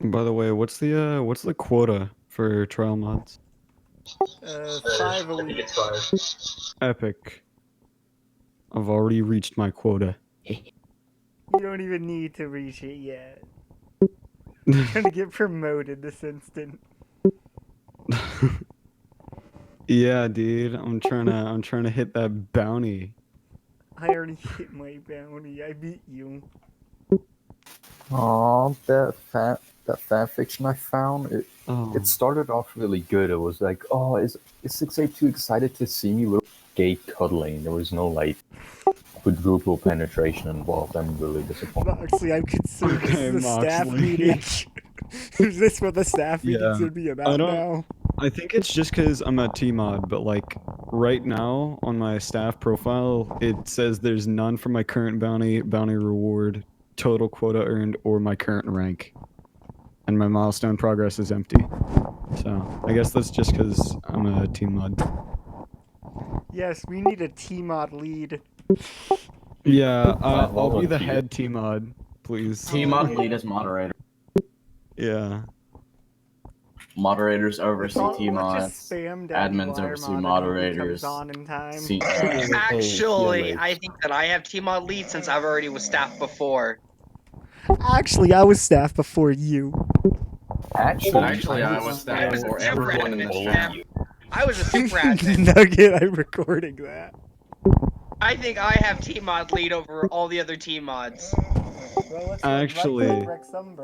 By the way, what's the quota for trial mods? 5 a I think week. it's 5. Epic. I've already reached my quota. You don't even need to reach it yet. Trying to get promoted this instant. Yeah, dude. I'm trying to hit that bounty. I already hit my bounty. I beat you. Oh, that fan fiction I found, it Oh. it started off really good. It was like, oh, is 682 excited to see me with gay cuddling? There was no like quadruple penetration involved. I'm really disappointed. Moxley, I'm concerned. This Okay, is a staff Moxley. meeting. Is this what the staff meeting's Yeah. gonna be about now? I think it's just because I'm at Tmod, but like right now on my staff profile, it says there's none for my current bounty reward, total quota earned, or my current rank. And my milestone progress is empty. So I guess that's just because I'm a Tmod. Yes, we need a T-mod lead. Yeah, I'll be volunteer. the head Tmod, please. T-Mod lead as moderator. Yeah. Moderators oversee Let's T-Mods. just spam Daddy Admins Wire oversee mod until he moderators. comes on in time. Actually, I think that I have T-Mod lead since I've already was staff before. Actually, I was staff before you. Actually, I was staff I was before a super everyone in admin, this Sam. channel. I was a super admin. Nugget, I'm recording that. I think I have T-Mod lead over all the other T-Mods. Well, Actually,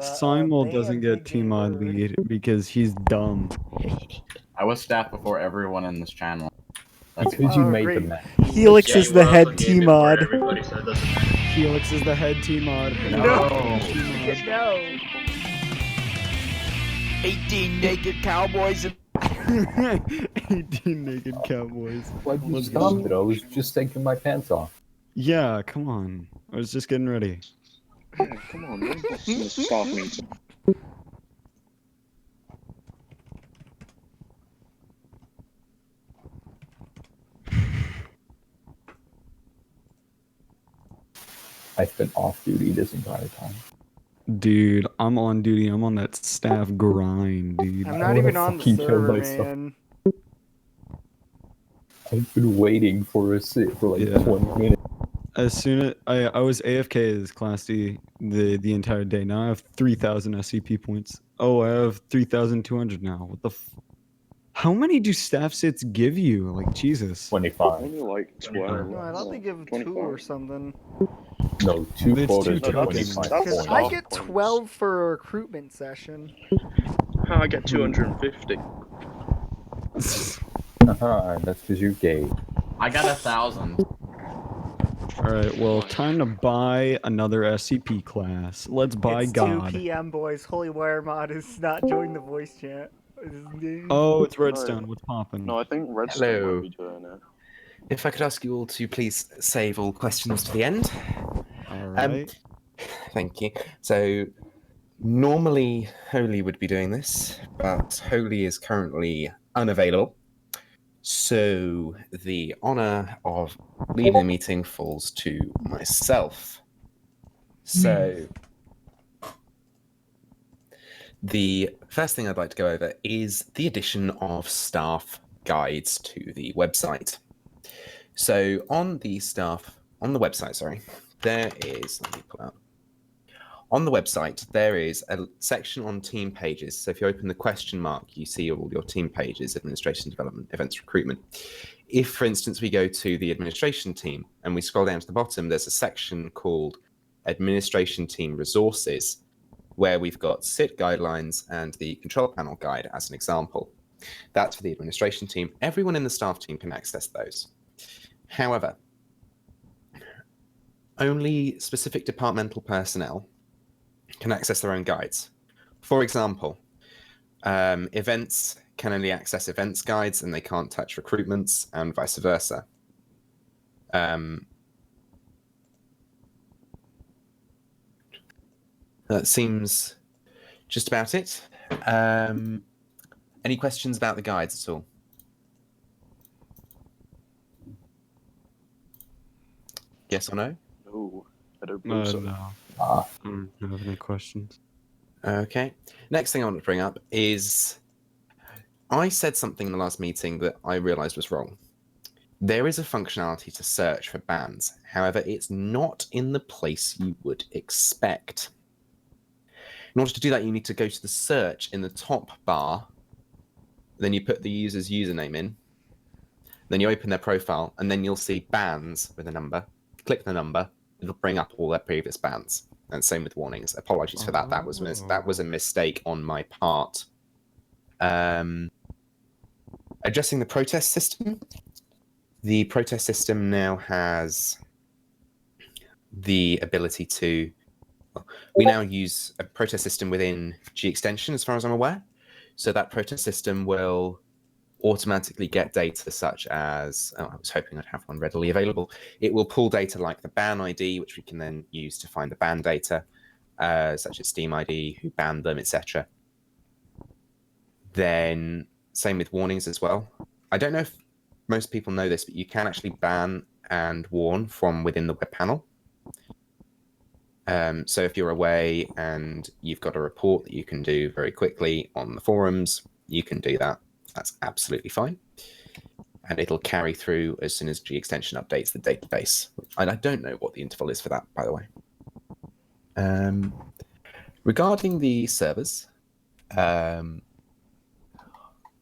Simul doesn't get Tmod lead because he's dumb. I was staff before everyone in this channel. That's Because why. you made great. the map. Helix Yeah, is you the were head also gaming before T-mod. everybody, so it doesn't matter. Helix is the head Tmod. No. Tmod. No. 18 naked cowboys and 18 naked cowboys. Why'd you Let's stop go. it? I was just taking my pants off. Yeah, come on. I was just getting ready. Come on, man. This is a staff meeting. I've been off duty this entire time. Dude, I'm on duty. I'm on that staff grind, dude. I'm I not wanna even on the fucking kill server, myself. man. I've been waiting for a sit for like Yeah. 20 minutes. As soon as I was AFK as Class D the entire day. Now I have 3,000 SCP points. Oh, I have 3,200 now. What the How many do staff sits give you? Like, Jesus. 25. Only like 12. No, I thought they give 2 25. or something. No, 2 It's quotas, 2 tokens. 25 That's Because points. I half get points. 12 for a recruitment session. I get 250. That's because you're gay. I got 1,000. Alright, well, time to buy another SCP class. Let's buy It's God. 2 p.m., boys. Holy Wire mod is not joining the voice chat. Oh, it's Redstone. What's poppin'? No, I think Redstone Hello. might be doing it. If I could ask you all to please save all questions to the end. Alright. Thank you. So, normally Holy would be doing this, but Holy is currently unavailable. So, the honor of leading the meeting falls to myself. So, the first thing I'd like to go over is the addition of staff guides to the website. So on the website, there is, let me pull out. On the website, there is a section on team pages. So if you open the question mark, you see all your team pages: administration, development, events, recruitment. If, for instance, we go to the administration team and we scroll down to the bottom, there's a section called administration team resources, where we've got SIT guidelines and the control panel guide as an example. That's for the administration team. Everyone in the staff team can access those. However, only specific departmental personnel can access their own guides. For example, events can only access events guides and they can't touch recruitments, and vice versa. That seems just about it. Any questions about the guides at all? Yes or no? No, I don't believe so. No. Ah. I don't have any questions. Okay. Next thing I want to bring up is I said something in the last meeting that I realized was wrong. There is a functionality to search for bans. However, it's not in the place you would expect. In order to do that, you need to go to the search in the top bar. Then you put the user's username in. Then you open their profile, and then you'll see bans with a number. Click the number, it'll bring up all their previous bans. And same with warnings. Apologies for that. That was a mistake on my part. Addressing the protest system. The protest system now has the ability to. We now use a protest system within G extension, as far as I'm aware. So that protest system will automatically get data such as, I was hoping I'd have one readily available. It will pull data like the ban ID, which we can then use to find the ban data, such as Steam ID, who banned them, etc. Then same with warnings as well. I don't know if most people know this, but you can actually ban and warn from within the web panel. So if you're away and you've got a report that you can do very quickly on the forums, you can do that. That's absolutely fine. And it'll carry through as soon as G extension updates the database. And I don't know what the interval is for that, by the way. Regarding the servers,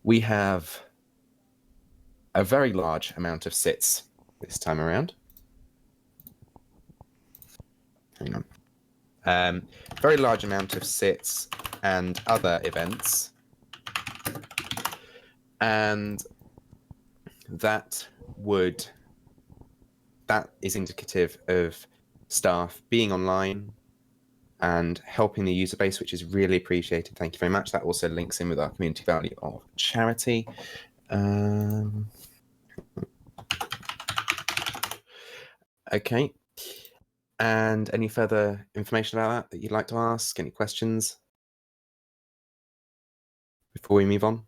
we have a very large amount of sits this time around. Hang on. Very large amount of sits and other events. And that is indicative of staff being online and helping the user base, which is really appreciated. Thank you very much. That also links in with our community value of charity. Okay. And any further information about that you'd like to ask? Any questions before we move on?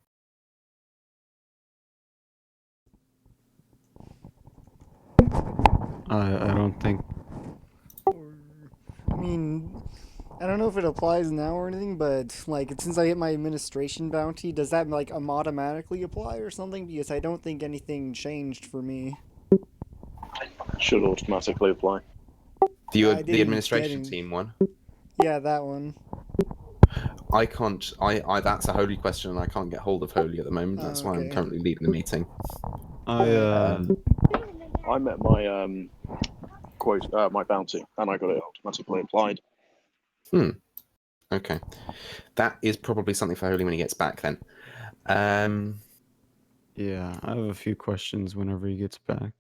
I don't think. I mean, I don't know if it applies now or anything, but like since I hit my administration bounty, does that like automatically apply or something? Because I don't think anything changed for me. Should automatically apply. The administration team one? Yeah, that one. I can't. I that's a Holy question, and I can't get hold of Holy at the moment. That's why I'm currently leading the meeting. I met my my bounty, and I got it automatically applied. Okay, that is probably something for Holy when he gets back. Then. Yeah, I have a few questions whenever he gets back.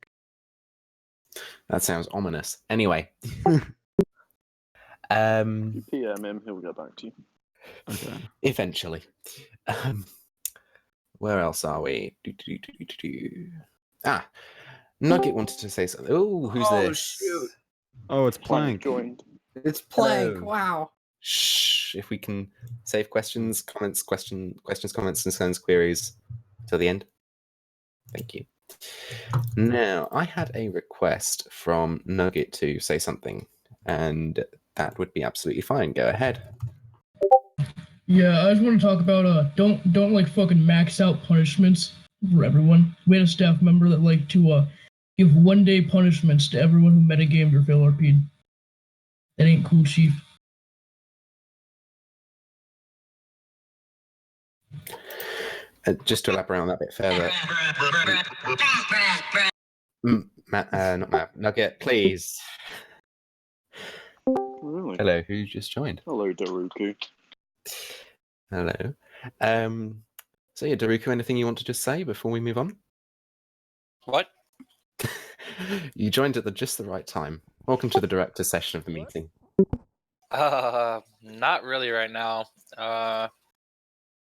That sounds ominous. Anyway. You PM him, he'll get back to you. Okay. Eventually. Where else are we? Nugget wanted to say something. Oh, who's this? Shoot. Oh, it's Plank. Joined. It's Plank. Hello. Wow. Shh. If we can save questions, comments, concerns, queries till the end. Thank you. Now, I had a request from Nugget to say something, and that would be absolutely fine. Go ahead. Yeah, I just want to talk about don't like fucking max out punishments for everyone. We had a staff member that liked to give 1-day punishments to everyone who metagamed or fail RP'd. That ain't cool, Chief. Just to elaborate on that a bit further. Not Matt. Nugget, please. Really? Hello, who just joined? Hello, Daruku. Hello. So yeah, Daruku, anything you want to just say before we move on? What? You joined at just the right time. Welcome to the director session of the meeting. Not really right now.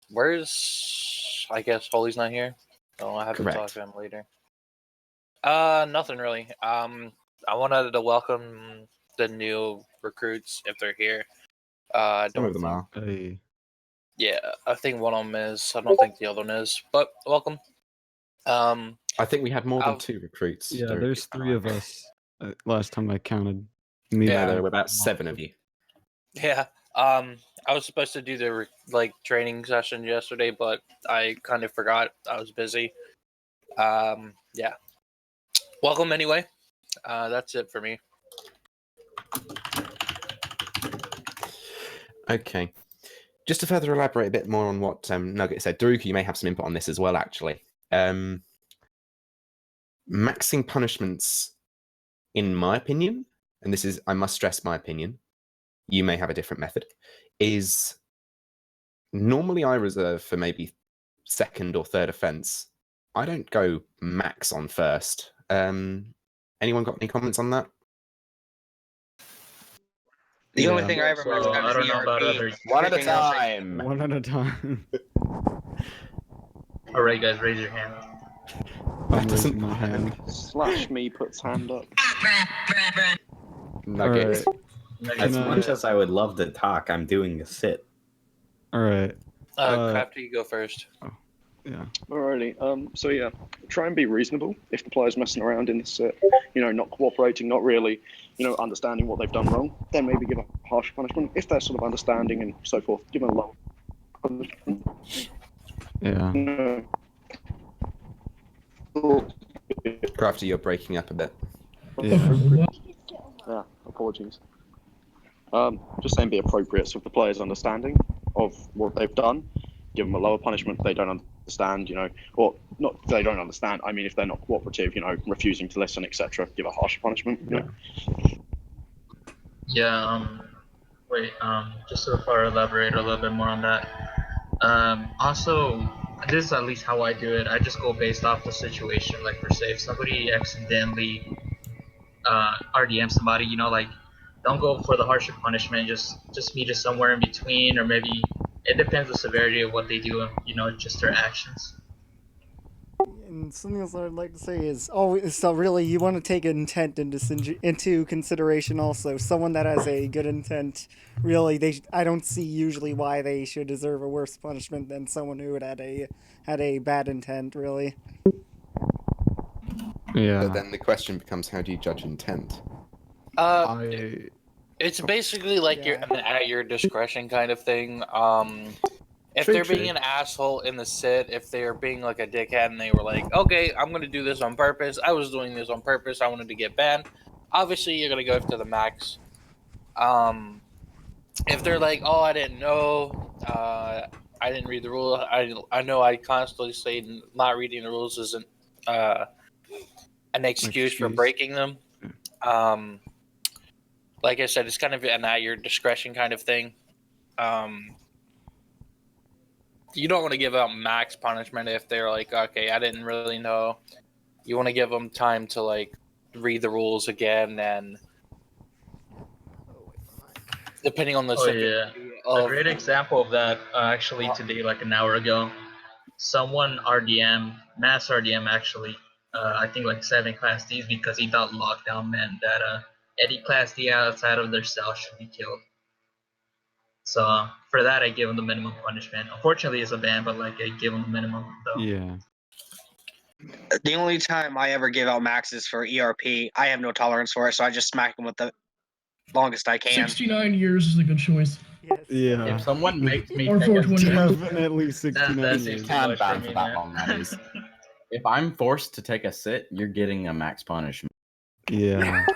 Where's... I guess Holy's not here. Oh, I have to talk to him later. Nothing really. I wanted to welcome the new recruits if they're here. Some of them are. Yeah, I think one of them is. I don't think the other one is. But welcome. I think we had more than 2 recruits. Yeah, there's 3 of us. Last time I counted. Yeah, there were about 7 of you. Yeah, I was supposed to do the like training session yesterday, but I kind of forgot. I was busy. Yeah. Welcome anyway. That's it for me. Okay. Just to further elaborate a bit more on what Nugget said, Daruka, you may have some input on this as well, actually. Maxing punishments, in my opinion, and this is, I must stress my opinion, you may have a different method, is normally I reserve for maybe second or third offense. I don't go max on first. Anyone got any comments on that? The only Yeah. thing I ever maxed out I is don't know about ERP. others. One at a Everything else I- time. One at a time. All right, guys, raise your hand. I'm doesn't raising my hand. Slash me puts hand up. Nugget. Alright. As Can I- much as I would love to talk, I'm doing a sit. Alright. Crafty, you go first. Yeah. Alrighty. So yeah, try and be reasonable. If the player's messing around in this set, not cooperating, not really, understanding what they've done wrong, then maybe give a harsh punishment. If they're sort of understanding and so forth, give them a low punishment. Yeah. Crafty, you're breaking up a bit. Yeah. Yeah, apologies. Just saying be appropriate. So if the player's understanding of what they've done, give them a lower punishment. If they don't understand, or not if they don't understand, I mean if they're not cooperative, refusing to listen, etc., give a harsher punishment. Yeah, wait, just so far elaborate a little bit more on that. Also, this is at least how I do it. I just go based off the situation. Like, per se, if somebody accidentally RDM somebody, like, don't go for the harsher punishment. Just meet us somewhere in between, or maybe it depends the severity of what they do. Just their actions. And something else I'd like to say is, so really, you want to take intent into consideration also. Someone that has a good intent, really, I don't see usually why they should deserve a worse punishment than someone who had a bad intent, really. Yeah. But then the question becomes, how do you judge intent? It's basically like Yeah. you're at your discretion kind of thing. If True, they're being true. an asshole in the sit, if they're being like a dickhead and they were like, okay, I'm going to do this on purpose. I was doing this on purpose. I wanted to get banned. Obviously, you're going to go to the max. If they're like, oh, I didn't know, I didn't read the rule. I know I constantly say not reading the rules isn't an excuse for breaking them. Like I said, it's kind of an at your discretion kind of thing. You don't want to give out max punishment if they're like, okay, I didn't really know. You want to give them time to like read the rules again, and depending on the severity A great example of that actually today, like an hour ago, someone mass RDM actually, I think like 7 Class Ds because he thought lockdown meant that any Class D outside of their cell should be killed. So for that, I give him the minimum punishment. Unfortunately, it's a ban, but like I give him the minimum. So. Yeah. The only time I ever give out maxes for ERP, I have no tolerance for it, so I just smack them with the longest I can. 69 years is a good choice. Yes. Yeah. If someone makes me Or take a 420. Definitely 69 That's years. too can't much ban for for me, that man. long, that is. If I'm forced to take a sit, you're getting a max punishment. Yeah.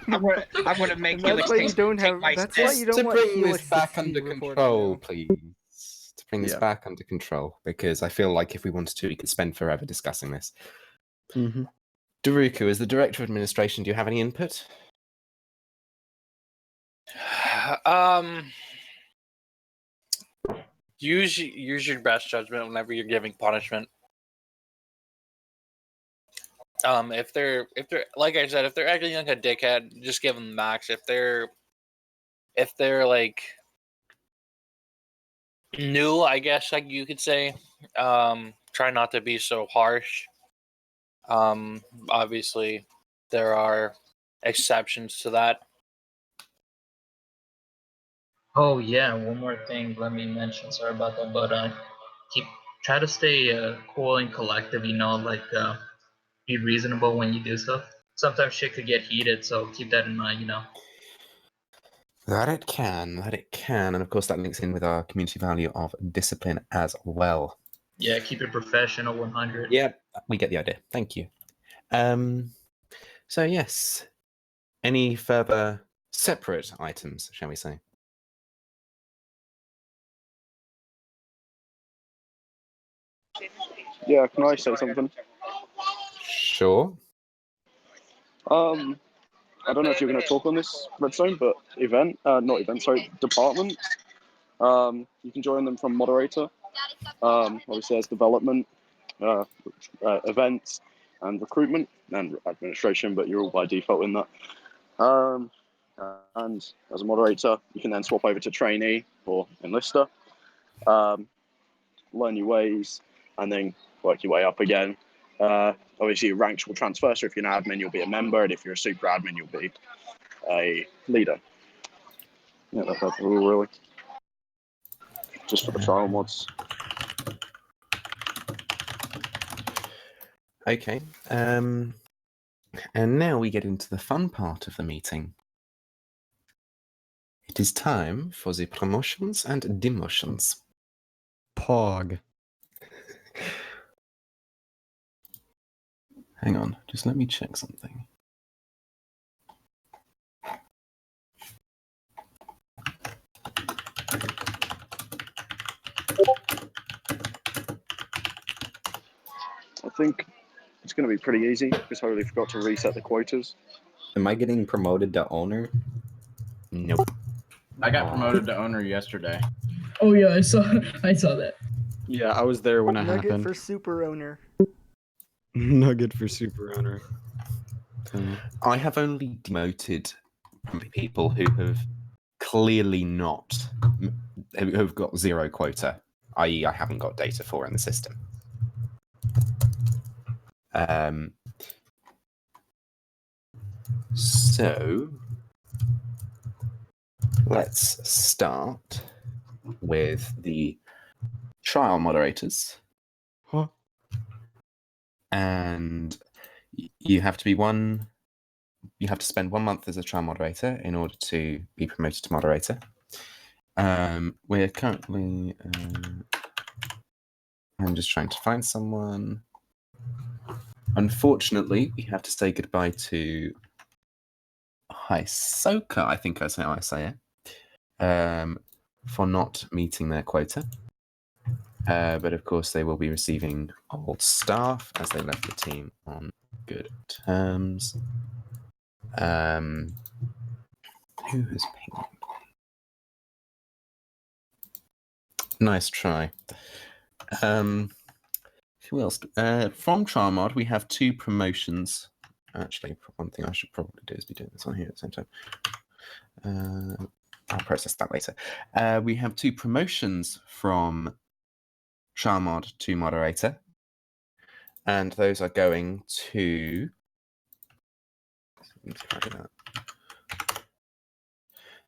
I'm gonna make And that's why you don't have. That's why you don't To want bring Helix this back 60 under reported control, now. please. To bring this Yeah. back under control, because I feel like if we wanted to, we could spend forever discussing this. Mm-hmm. Daruku, as the Director of Administration, do you have any input? Use your best judgment whenever you're giving punishment. If they're like I said, if they're acting like a dickhead, just give them max. If they're like new, I guess like you could say, try not to be so harsh. Obviously, there are exceptions to that. Oh yeah, one more thing. Let me mention. Sorry about that, but try to stay cool and collective. Be reasonable when you do stuff. Sometimes shit could get heated, so keep that in mind. That it can, and of course that links in with our community value of discipline as well. Yeah, keep it professional 100. Yeah, we get the idea. Thank you. So yes, any further separate items, shall we say? Yeah, can I say something? Sure. I don't know if you're going to talk on this, Redstone, but department. You can join them from moderator. Obviously, there's development, events, and recruitment, and administration, but you're all by default in that. And as a moderator, you can then swap over to trainee or enlister, learn your ways, and then work your way up again. Obviously, your ranks will transfer, so if you're an admin, you'll be a member, and if you're a super admin, you'll be a leader. Yeah, that's the rule, really. Just for the trial mods. Okay. And now we get into the fun part of the meeting. It is time for the promotions and demotions. Pog. Hang on, just let me check something. I think it's going to be pretty easy because I totally forgot to reset the quotas. Am I getting promoted to owner? Nope. I got promoted to owner yesterday. Oh yeah, I saw that. Yeah, I was there when it Nugget happened. for super owner. Nugget for super owner. I have only demoted people who have clearly not, who have got zero quota, i.e. I haven't got data for in the system. So let's start with the trial moderators. Huh? And you have to be you have to spend 1 month as a trial moderator in order to be promoted to moderator. We're currently, I'm just trying to find someone. Unfortunately, we have to say goodbye to Hisoka, I think that's how I say it, for not meeting their quota. But of course, they will be receiving old staff as they left the team on good terms. Who has pinged? Nice try. Who else? From Trimod, we have 2 promotions. Actually, one thing I should probably do is be doing this on here at the same time. I'll process that later. We have 2 promotions from Trimod to moderator, and those are going to.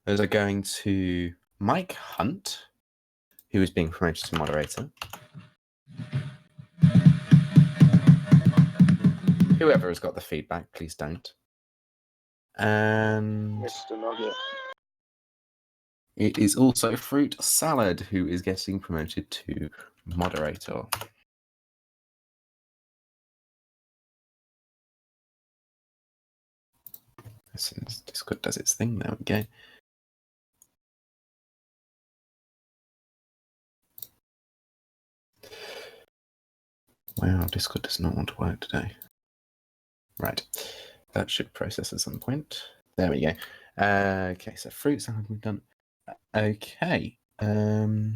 Those are going to Mike Hunt, who is being promoted to moderator. Whoever has got the feedback, please don't. And Mr. Nugget. It is also Fruit Salad, who is getting promoted to moderator. As soon as Discord does its thing, there we go. Wow, Discord does not want to work today. Right, that should process at some point. There we go. Okay, so Fruit Salad we've done. Okay. For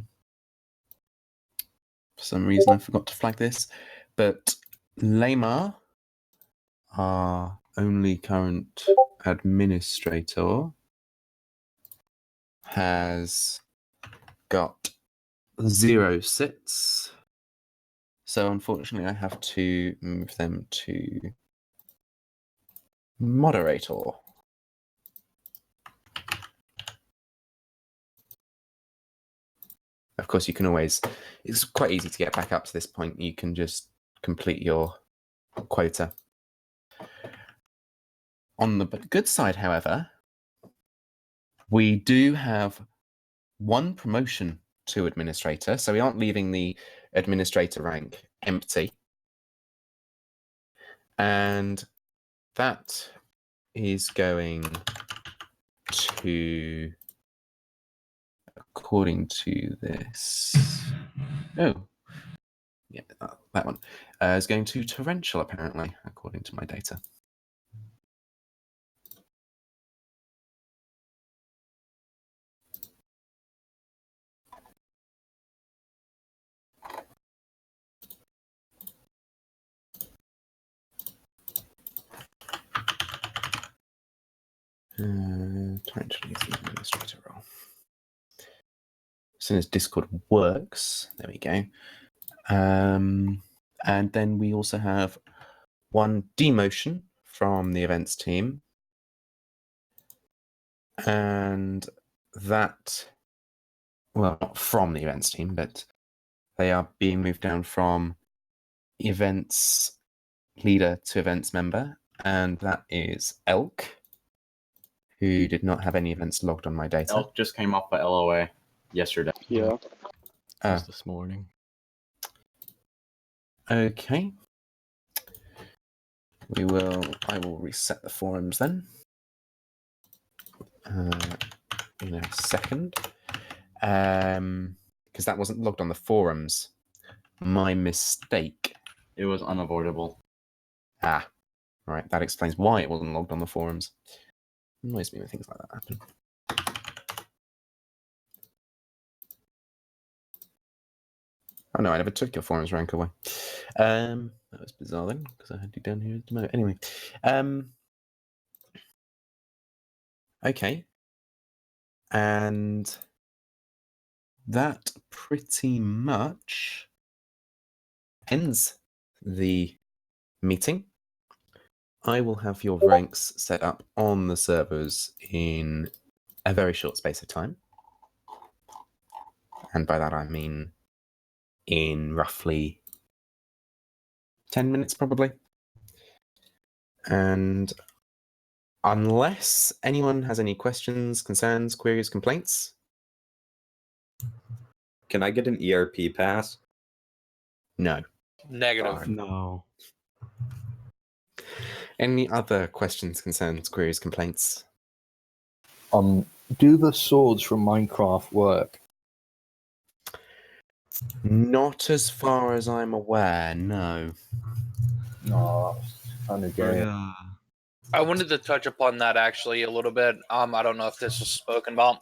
some reason I forgot to flag this, but Lamar, our only current administrator, has got 0 sits. So unfortunately I have to move them to moderator. Of course, you can always, it's quite easy to get back up to this point. You can just complete your quota. On the good side, however, We do have one promotion to administrator, so we aren't leaving the administrator rank empty. And that is going to, according to this, oh, yeah, that one is going to Torrential, apparently, according to my data. Torrential is the administrator role. As soon as Discord works, there we go. And then we also have one demotion from the events team. And that, well, not from the events team, but they are being moved down from events leader to events member. And that is Elk, who did not have any events logged on my data. Elk just came off the LOA yesterday. Yeah. Just this morning. Okay. I will reset the forums then. In a second. Because that wasn't logged on the forums. My mistake. It was unavoidable. Ah, right. That explains why it wasn't logged on the forums. It annoys me when things like that happen. Oh no, I never took your forums rank away. That was bizarre then, because I had you down here at the moment. Anyway, okay, and that pretty much ends the meeting. I will have your ranks set up on the servers in a very short space of time, and by that I mean in roughly 10 minutes, probably. And unless anyone has any questions, concerns, queries, complaints. Can I get an ERP pass? No. Negative. No. Any other questions, concerns, queries, complaints? Do the swords from Minecraft work? Not as far as I'm aware, no. No, kind of gay. Yeah. I wanted to touch upon that actually a little bit. I don't know if this was spoken about.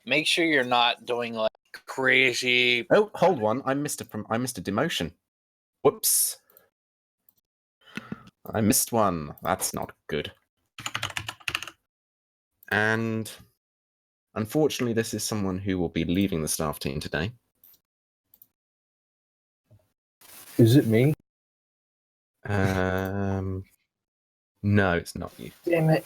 Make sure you're not doing like crazy. Oh, hold on! I missed a demotion. Whoops! I missed one. That's not good. And unfortunately, this is someone who will be leaving the staff team today. Is it me? No, it's not you. Damn it.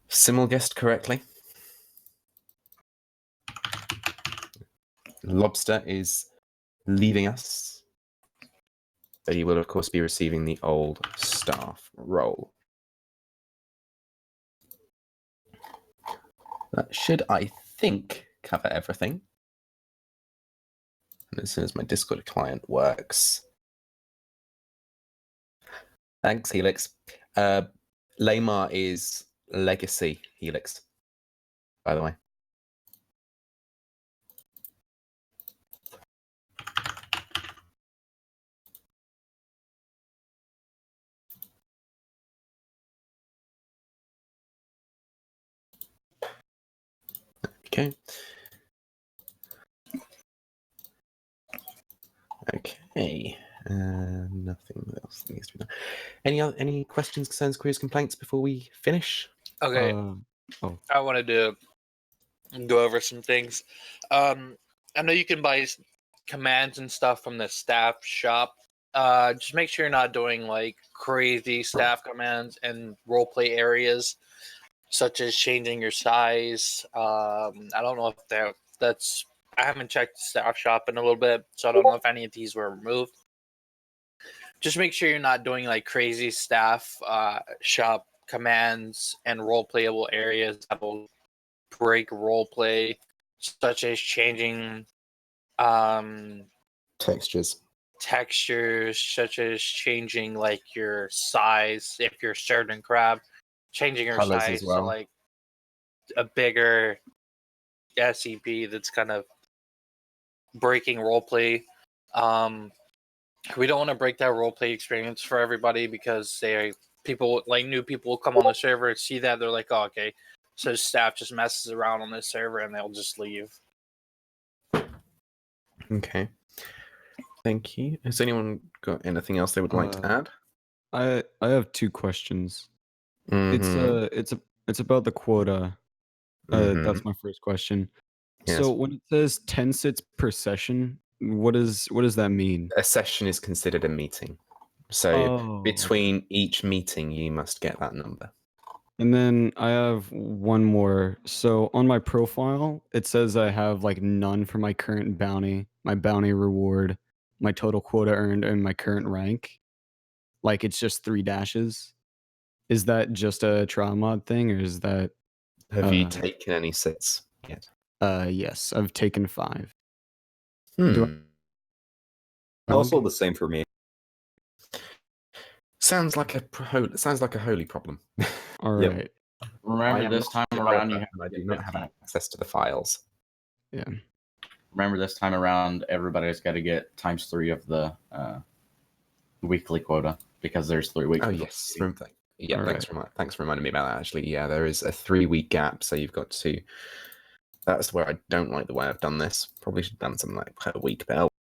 Simul guessed correctly. Lobster is leaving us, but he will, of course, be receiving the old staff role. That should, I think, cover everything. And as soon as my Discord client works. Thanks, Helix. Lamar is Legacy Helix, by the way. Okay. Okay. Nothing else needs to be done. Any questions, concerns, queries, complaints before we finish? Okay. I wanted to go over some things. I know you can buy commands and stuff from the staff shop. Just make sure you're not doing like crazy staff commands and roleplay areas, such as changing your size. I don't know if that's. I haven't checked the staff shop in a little bit, so I don't know if any of these were removed. Just make sure you're not doing like crazy staff shop commands and role playable areas that will break role play, such as changing Textures. such as changing like your size if you're certain crab, changing your Colours size as well. to like a bigger SCP that's kind of breaking roleplay. We don't want to break that roleplay experience for everybody because people like new people will come on the server and see that they're like, oh, okay, so staff just messes around on this server and they'll just leave. Okay. Thank you. Has anyone got anything else they would like to add? I have 2 questions. Mhm. It's about the quota. That's my first question. Yes. So when it says 10 sits per session, what does that mean? A session is considered a meeting. So Oh, okay. between each meeting, you must get that number. And then I have one more. So on my profile, it says I have like none for my current bounty, my bounty reward, my total quota earned, and my current rank. Like it's just 3 dashes. Is that just a trial mod thing, or is that? Have you taken any sits yet? Yes, I've taken 5. Also the same for me. Sounds like a holy problem. All right. Remember this time around, you have I do not have access to the files. Yeah. Remember this time around, everybody's got to get ×3 of the weekly quota because there's 3 weeks. Oh yes, yeah. All Thanks for reminding me about that. Actually, yeah, there is a 3-week gap, so you've got to. That's where I don't like the way I've done this. Probably should have done something like per week, but